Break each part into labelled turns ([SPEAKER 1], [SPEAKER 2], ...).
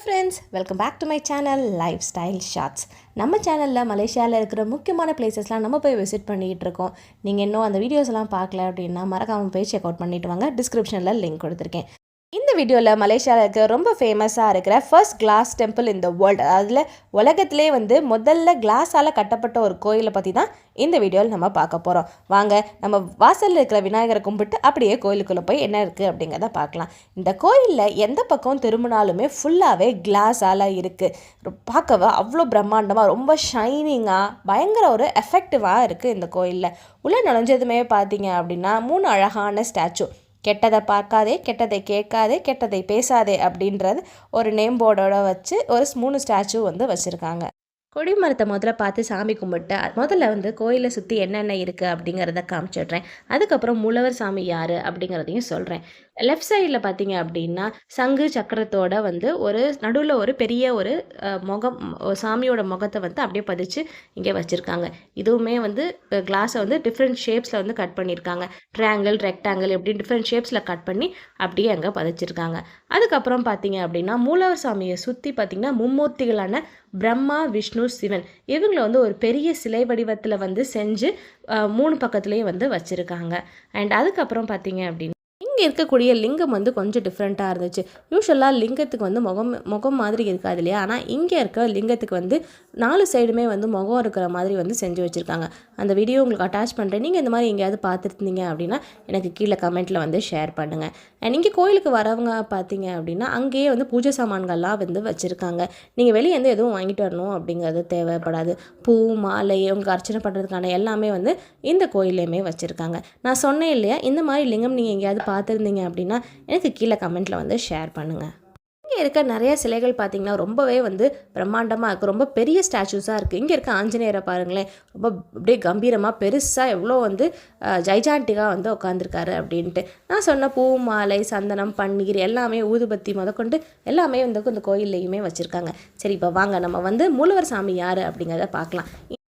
[SPEAKER 1] Friends, welcome back to my channel lifestyle shorts. நம்ம சேனலில் மலேசியாவில் இருக்கிற முக்கியமான பிளேசஸ்லாம் நம்ம போய் விசிட் பண்ணிகிட்டு இருக்கோம். நீங்கள் இன்னும் அந்த வீடியோஸ்லாம் பார்க்கல அப்படின்னா மறக்காமல் போய் செக் அவுட் பண்ணிவிட்டு வாங்க. டிஸ்கிரிப்ஷனில் லிங்க் கொடுத்துருக்கேன். இந்த வீடியோவில் மலேசியாவில் இருக்கிற ரொம்ப ஃபேமஸாக இருக்கிற first class temple in the world, அதில் உலகத்திலே முதல்ல கிளாஸால் கட்டப்பட்ட ஒரு கோயிலை பற்றி தான் இந்த வீடியோவில் நம்ம பார்க்க போகிறோம். வாங்க நம்ம வாசலில் இருக்கிற விநாயகரை கும்பிட்டு அப்படியே கோயிலுக்குள்ளே போய் என்ன இருக்குது அப்படிங்கிறத பார்க்கலாம். இந்த கோயிலில் எந்த பக்கம் திரும்பினாலுமே ஃபுல்லாகவே கிளாஸால் இருக்குது. பார்க்கவே அவ்வளோ பிரம்மாண்டமாக ரொம்ப ஷைனிங்காக பயங்கர ஒரு எஃபெக்டிவாக இருக்குது இந்த கோயிலில். உள்ளே நுழைஞ்சதுமே பார்த்தீங்க அப்படின்னா 3 அழகான ஸ்டாச்சு. கெட்டதை பார்க்காதே, கெட்டதை கேட்காதே, கெட்டதை பேசாதே அப்படின்றது ஒரு நேம் போர்டோட வச்சு ஒரு 3 ஸ்டாச்சு வச்சுருக்காங்க. கொடிமரத்தை முதல்ல பார்த்து சாமி கும்பிட்டு முதல்ல கோயிலை சுற்றி என்னென்ன இருக்குது அப்படிங்கிறத காமிச்சிடுறேன். அதுக்கப்புறம் மூலவர் சாமி யார் அப்படிங்கிறதையும் சொல்கிறேன். லெஃப்ட் சைடில் பார்த்தீங்க அப்படின்னா சங்கு சக்கரத்தோட ஒரு நடுவில் ஒரு பெரிய ஒரு முகம், சாமியோட முகத்தை அப்படியே பதிச்சு இங்கே வச்சுருக்காங்க. இதுவுமே கிளாஸை டிஃப்ரெண்ட் ஷேப்ஸில் கட் பண்ணியிருக்காங்க. ட்ரையாங்கிள், ரெக்டாங்கிள் எப்படி டிஃப்ரெண்ட் ஷேப்ஸில் கட் பண்ணி அப்படியே அங்கே பதிச்சிருக்காங்க. அதுக்கப்புறம் பார்த்தீங்க அப்படின்னா மூலவர் சாமியை சுற்றி பார்த்திங்கன்னா மும்மூர்த்திகளான பிரம்மா, விஷ்ணு, சிவன் இவங்களை ஒரு பெரிய சிலை வடிவத்தில் செஞ்சு 3 பக்கத்துலேயும் வச்சுருக்காங்க. அண்ட் அதுக்கப்புறம் பார்த்தீங்க அப்படின்னா இங்கே இருக்கக்கூடிய லிங்கம் கொஞ்சம் டிஃப்ரெண்ட்டாக இருந்துச்சு. யூஸ்வலாக லிங்கத்துக்கு முகம் மாதிரி இருக்காது இல்லையா, ஆனால் இங்கே இருக்க லிங்கத்துக்கு 4 சைடுமே முகம் இருக்கிற மாதிரி செஞ்சு வச்சுருக்காங்க. அந்த வீடியோ உங்களுக்கு அட்டாச் பண்ணுறேன். நீங்கள் இந்த மாதிரி எங்கேயாவது பார்த்துருந்தீங்க அப்படின்னா எனக்கு கீழே கமெண்ட்டில் ஷேர் பண்ணுங்கள். அண்ட் இங்கே கோயிலுக்கு வரவங்க பார்த்தீங்க அப்படின்னா அங்கேயே பூஜை சாமான்கள்லாம் வச்சுருக்காங்க. நீங்கள் வெளியே எதுவும் வாங்கிட்டு வரணும் அப்படிங்கிறது தேவைப்படாது. பூ, மாலை உங்களுக்கு அர்ச்சனை பண்ணுறதுக்கான எல்லாமே இந்த கோயிலையுமே வச்சுருக்காங்க. நான் சொன்னேன் இல்லையா, இந்த மாதிரி லிங்கம் நீங்கள் எங்கேயாவது பார்த்துருந்தீங்க அப்படின்னா எனக்கு கீழே கமெண்ட்டில் ஷேர் பண்ணுங்கள். இங்கே இருக்க நிறைய சிலைகள் பார்த்திங்கன்னா ரொம்பவே பிரம்மாண்டமாக இருக்குது. ரொம்ப பெரிய ஸ்டாச்சூஸாக இருக்குது. இங்கே இருக்க ஆஞ்சநேயரை பாருங்களேன், ரொம்ப அப்படியே கம்பீரமாக பெருசாக எவ்வளோ ஜைஜாண்டிக்காக உட்காந்துருக்காரு அப்படின்ட்டு. நான் சொன்ன பூ, மாலை, சந்தனம், பன்னீர் எல்லாமே ஊதுபத்தி முதற்கொண்டு எல்லாமே இந்த கோயில்லையுமே வச்சுருக்காங்க. சரி, இப்போ வாங்க நம்ம மூலவர் சாமி யார் அப்படிங்கிறத பார்க்கலாம்.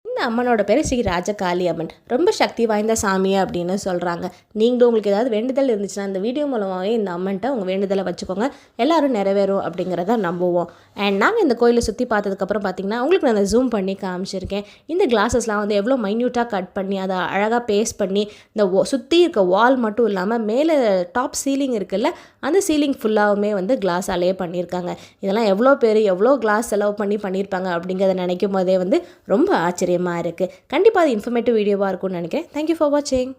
[SPEAKER 1] இந்த அம்மனோட பேர் ஸ்ரீ ராஜகாளி அம்மன். ரொம்ப சக்தி வாய்ந்த சாமி அப்படின்னு சொல்கிறாங்க. நீங்களும் உங்களுக்கு ஏதாவது வேண்டுதல் இருந்துச்சுன்னா இந்த வீடியோ மூலமாகவே இந்த அம்மன்ட்ட உங்கள் வேண்டுதலை வச்சுக்கோங்க, எல்லோரும் நிறைவேறும் அப்படிங்கிறத நம்புவோம். அண்ட் நாங்கள் இந்த கோயிலை சுற்றி பார்த்ததுக்கப்புறம் பார்த்திங்கன்னா உங்களுக்கு நான் ஜூம் பண்ணி காமிச்சிருக்கேன். இந்த கிளாஸஸ்லாம் எவ்வளோ மைன்யூட்டாக கட் பண்ணி அதை அழகாக பேஸ்ட் பண்ணி இந்த சுற்றி இருக்க வால் மட்டும் இல்லாமல் மேலே டாப் சீலிங் இருக்குல்ல, அந்த சீலிங் ஃபுல்லாகவுமே கிளாஸாலே பண்ணியிருக்காங்க. இதெல்லாம் எவ்வளோ பேர் எவ்வளோ கிளாஸ் செலவு பண்ணியிருப்பாங்க அப்படிங்கிறத நினைக்கும் போதே ரொம்ப ஆச்சரியமாக இருக்குது. கண்டிப்பாக அது இன்ஃபர்மேட்டிவ் வீடியோவாக இருக்கும்னு நினைக்கிறேன். தேங்க்யூ ஃபார் வாட்சிங்.